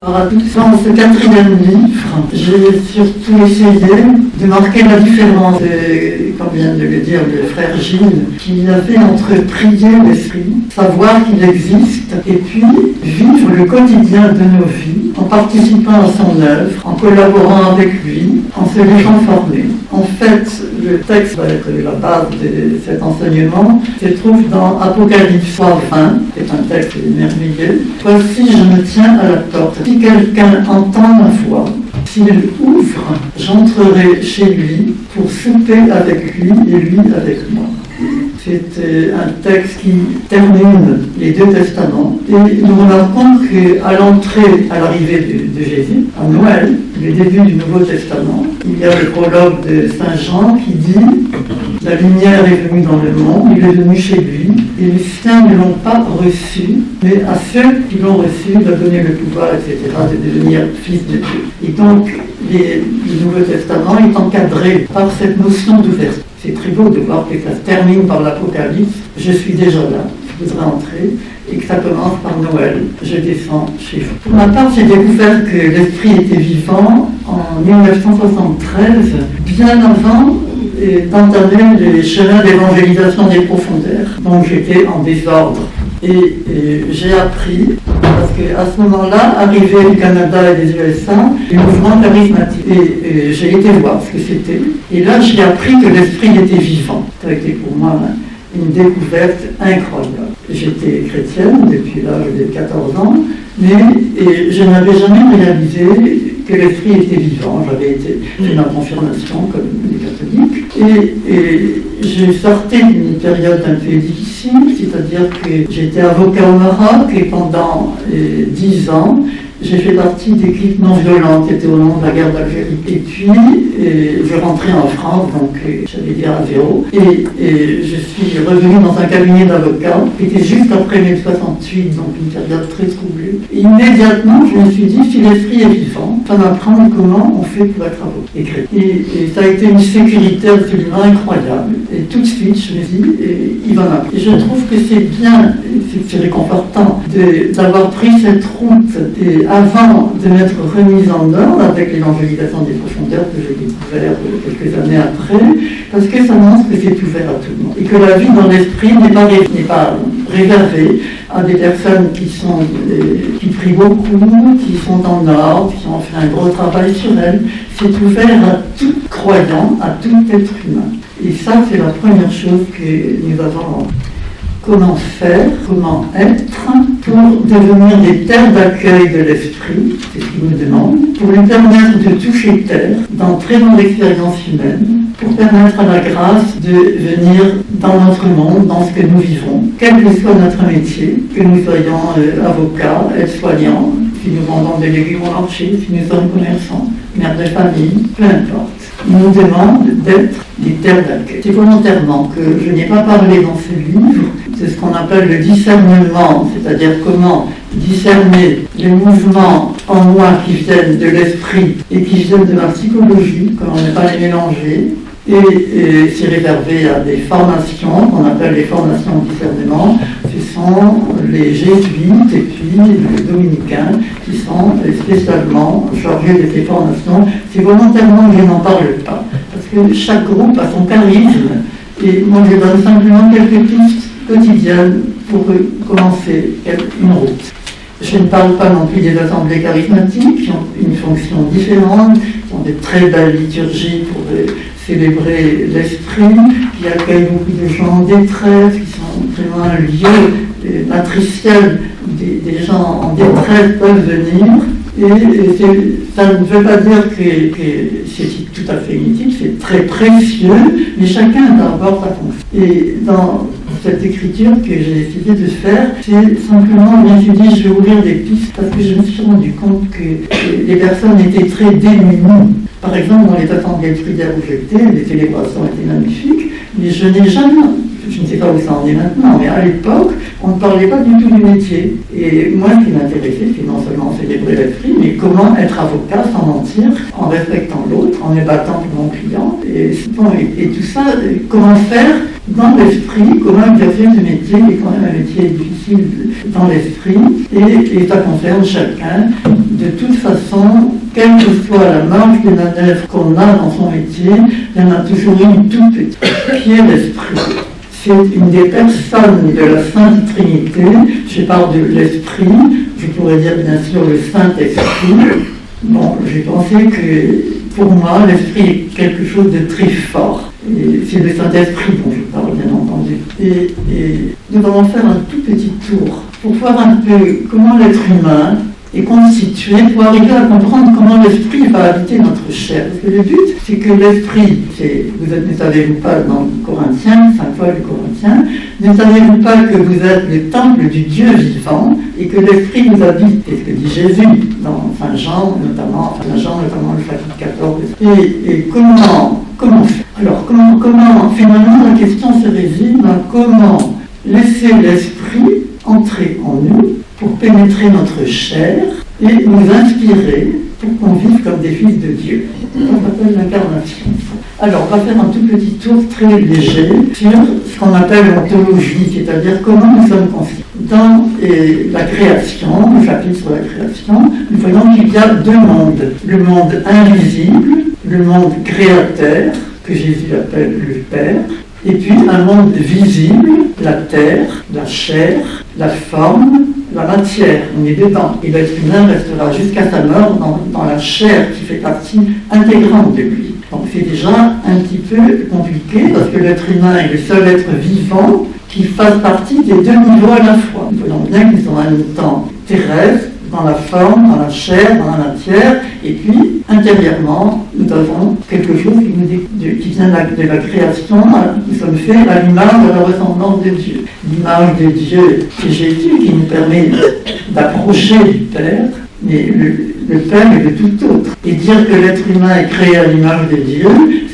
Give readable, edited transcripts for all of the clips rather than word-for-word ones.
Alors, dans ce quatrième livre, j'ai surtout essayé de marquer la différence, comme vient de le dire le frère Gilles, qu'il y avait entre prier l'esprit, savoir qu'il existe, et puis vivre le quotidien de nos vies, en participant à son œuvre, en collaborant avec lui, en se laissant former. En fait, le texte va être la base de cet enseignement, se trouve dans Apocalypse 3:20, qui est un texte merveilleux. Voici, je me tiens à la porte. Si quelqu'un entend ma voix, s'il ouvre, j'entrerai chez lui pour souper avec lui et lui avec moi. C'est un texte qui termine les deux testaments et nous rendons compte qu'à l'entrée, à l'arrivée de Jésus, à Noël, le début du Nouveau Testament, il y a le prologue de Saint Jean qui dit « La lumière est venue dans le monde, il est venu chez lui, et les siens ne l'ont pas reçu, mais à ceux qui l'ont reçu, il a donné le pouvoir, etc., de devenir fils de Dieu. » Et donc, le Nouveau Testament est encadré par cette notion d'ouverture. C'est très beau de voir que ça se termine par l'Apocalypse, je suis déjà là, je voudrais entrer, et que ça commence par Noël, je descends chez vous. Pour ma part, j'ai découvert que l'esprit était vivant en 1973, bien avant d'entamer les chemins d'évangélisation des profondeurs. Donc j'étais en désordre. Et j'ai appris, parce qu'à ce moment-là, arrivé du Canada et des USA, le mouvement charismatique. Et j'ai été voir ce que c'était. Et là, j'ai appris que l'esprit était vivant. Ça a été pour moi une découverte incroyable. J'étais chrétienne depuis l'âge de 14 ans, mais je n'avais jamais réalisé que l'esprit était vivant. J'avais été fait ma confirmation comme les catholiques. Et je sortais d'une période un peu difficile, c'est-à-dire que j'étais avocat au Maroc et pendant 10 ans, j'ai fait partie d'équipes non violentes qui étaient au long de la guerre d'Algérie. Et puis, je rentrais en France, donc j'avais dit à zéro. Et je suis revenue dans un cabinet d'avocats, qui était juste après mai 68, donc une période très troublée. Et immédiatement, je me suis dit, si l'esprit est vivant, ça m'apprendre comment on fait pour être avocat. Et ça a été une sécurité absolument incroyable. Et tout de suite, je me suis dit, il va m'apprendre. Et je trouve que c'est bien, c'est réconfortant d'avoir pris cette route avant de m'être remise en ordre avec l'évangélisation des profondeurs que j'ai découvert quelques années après, parce que ça montre que c'est ouvert à tout le monde. Et que la vie dans l'esprit n'est pas réservée à des personnes qui prient beaucoup, qui sont en ordre, qui ont fait un gros travail sur elles. C'est ouvert à tout croyant, à tout être humain. Et ça, c'est la première chose que nous avons. Comment faire, comment être pour devenir des terres d'accueil de l'esprit, c'est ce qu'il nous demande, pour lui permettre de toucher terre, d'entrer dans l'expérience humaine, pour permettre à la grâce de venir dans notre monde, dans ce que nous vivons, quel que soit notre métier, que nous soyons avocats, aides-soignants, si nous vendons des légumes au marché, si nous sommes commerçants, mères de famille, peu importe. Il nous demande d'être des terres d'accueil. C'est volontairement que je n'ai pas parlé dans ce livre de ce qu'on appelle le discernement, c'est-à-dire comment discerner les mouvements en moi qui viennent de l'esprit et qui viennent de la psychologie, comment ne pas les mélanger. Et c'est réservé à des formations qu'on appelle les formations de discernement. Ce sont les jésuites et puis les dominicains qui sont spécialement chargés de ces formations. C'est volontairement que je n'en parle pas, parce que chaque groupe a son charisme. Et moi, je donne simplement quelques pistes quotidiennes pour commencer une route. Je ne parle pas non plus des assemblées charismatiques qui ont une fonction différente, qui ont de très belles liturgies pour célébrer l'esprit, qui accueillent beaucoup de gens en détresse, qui sont vraiment un lieu matriciel. Des gens en détresse peuvent venir. Et ça ne veut pas dire que c'est tout à fait inutile, c'est très précieux, mais chacun doit avoir sa fonction. Et dans cette écriture que j'ai essayé de faire, c'est simplement, je me suis dit, je vais ouvrir des pistes parce que je me suis rendu compte que les personnes étaient très démunies. Par exemple, dans les assemblées de prière où j'étais, les célébrations étaient magnifiques, mais je n'ai jamais, je ne sais pas où ça en est maintenant, mais à l'époque, on ne parlait pas du tout du métier. Et moi, ce qui m'intéressait, c'est non seulement célébrer l'esprit, mais comment être avocat sans mentir, en respectant l'autre, en me battant pour mon client. Et tout ça, comment faire dans l'esprit, comment exercer ce métier, qui est quand même un métier difficile dans l'esprit, et ça concerne chacun de toute façon, quelle que soit la marge de manœuvre qu'on a dans son métier, il y en a toujours une toute petite, qui est l'esprit. C'est une des personnes de la Sainte Trinité. Je parle de l'Esprit, je pourrais dire bien sûr le Saint-Esprit. Bon, j'ai pensé que pour moi, l'Esprit est quelque chose de très fort. Et c'est le Saint-Esprit dont je parle, bien entendu. Et nous allons faire un tout petit tour pour voir un peu comment l'être humain est constitué, pour arriver à comprendre comment l'esprit va habiter notre chair. Parce que le but, c'est que l'esprit, ne savez-vous pas dans Corinthiens, 5 fois le Corinthien, ne savez-vous pas que vous êtes le temple du Dieu vivant et que l'esprit vous habite. C'est ce que dit Jésus dans Saint Jean, notamment le chapitre 14. Et comment alors comment finalement la question se résume à comment laisser l'esprit entrer en nous pour pénétrer notre chair et nous inspirer pour qu'on vive comme des fils de Dieu. Ça s'appelle l'incarnation. Alors, on va faire un tout petit tour très léger sur ce qu'on appelle l'ontologie, c'est-à-dire comment nous sommes constitués. Dans la création, le chapitre sur la création, nous voyons qu'il y a deux mondes. Le monde invisible, le monde créateur, que Jésus appelle le Père, et puis un monde visible, la terre, la chair, la forme, la matière, on est dedans. Et l'être humain restera jusqu'à sa mort dans la chair qui fait partie intégrante de lui. Donc c'est déjà un petit peu compliqué parce que l'être humain est le seul être vivant qui fasse partie des deux niveaux à la fois. Nous voyons bien qu'ils sont en même temps terrestres, dans la forme, dans la chair, dans la matière, et puis intérieurement, nous avons quelque chose qui vient de la création. Nous sommes faits à l'image de la ressemblance de Dieu. L'image de Dieu, c'est Jésus qui nous permet d'approcher du Père, mais le Père est de tout autre. Et dire que l'être humain est créé à l'image de Dieu,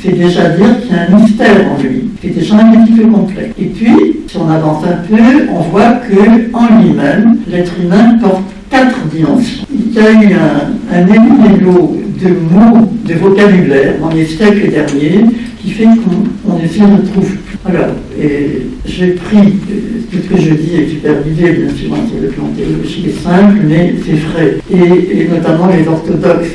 c'est déjà dire qu'il y a un mystère en lui. C'est déjà un petit peu complexe. Et puis, si on avance un peu, on voit qu'en lui-même, l'être humain porte 4 dimensions. Il y a eu un émélo de mots, de vocabulaire dans les siècles derniers qui fait qu'on ne s'y retrouve plus. Alors, j'ai pris tout ce que je dis est super l'idée, bien sûr, sur le plan théologique est simple, mais c'est vrai. Et notamment les orthodoxes,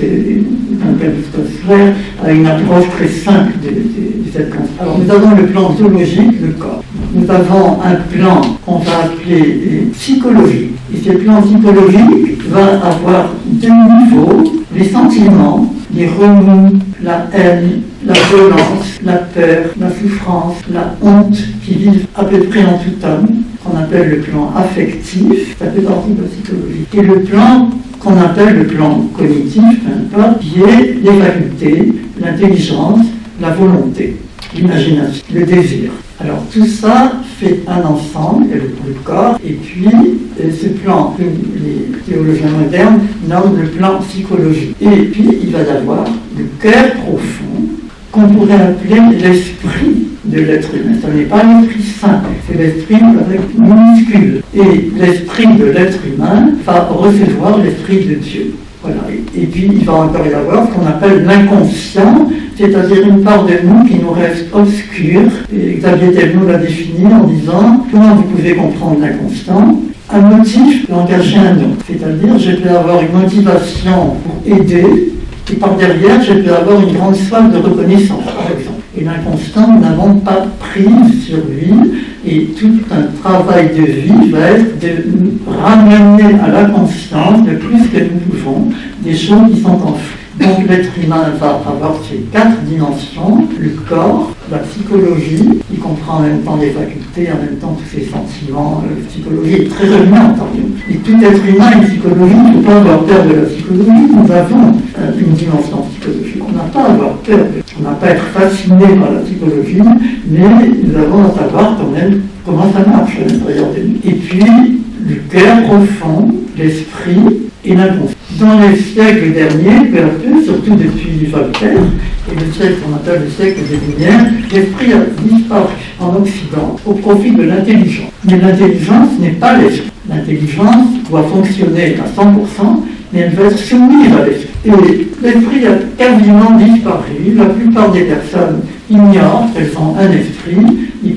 un père de frère, a une approche très simple de cette concept. Alors, nous avons le plan zoologique, le corps. Nous avons un plan qu'on va appeler psychologique. Et ce plan psychologique va avoir deux niveaux, les sentiments, les remous, la haine, la violence, la peur, la souffrance, la honte qui vivent à peu près en tout homme, qu'on appelle le plan affectif, ça fait partie de la psychologie. Et le plan qu'on appelle le plan cognitif, peu importe, qui est les facultés, l'intelligence, la volonté, l'imagination, le désir. Alors tout ça fait un ensemble, le corps, et puis ce plan que les théologiens modernes nomment le plan psychologique. Et puis il va y avoir le cœur profond, qu'on pourrait appeler l'esprit de l'être humain. Ce n'est pas l'esprit saint, c'est l'esprit avec minuscule. Et l'esprit de l'être humain va recevoir l'esprit de Dieu. Voilà. Et puis il va encore y avoir ce qu'on appelle l'inconscient, c'est-à-dire une part de nous qui nous reste obscure. Et Xavier Telleau l'a défini en disant comment vous pouvez comprendre l'inconscient. Un motif peut en cacher un autre, c'est-à-dire je peux avoir une motivation pour aider, et par derrière je peux avoir une grande soif de reconnaissance, par exemple. Et l'inconscient, nous n'avons pas prise sur lui, et tout un travail de vie va être de nous ramener à la conscience le plus que nous pouvons des choses qui sont enfouies. Donc l'être humain va avoir ces 4 dimensions, le corps, la psychologie, qui comprend en même temps les facultés, en même temps tous ses sentiments. La psychologie est très remuante en nous. Et tout être humain est psychologie, il ne faut pas avoir peur de la psychologie. Nous avons une dimension psychologique. On n'a pas à avoir peur, on n'a pas à être fasciné par la psychologie, mais nous avons à savoir quand même comment ça marche à l'intérieur de nous. Et puis, le cœur profond, l'esprit et l'inconscient. Dans les siècles derniers, peu à peu, surtout depuis Voltaire, et le siècle qu'on appelle le siècle des Lumières, l'esprit a disparu en Occident au profit de l'intelligence. Mais l'intelligence n'est pas l'esprit. L'intelligence doit fonctionner à 100%, mais elle va être soumise à l'esprit. Et l'esprit a quasiment disparu. La plupart des personnes ignorent qu'elles sont un esprit. Ils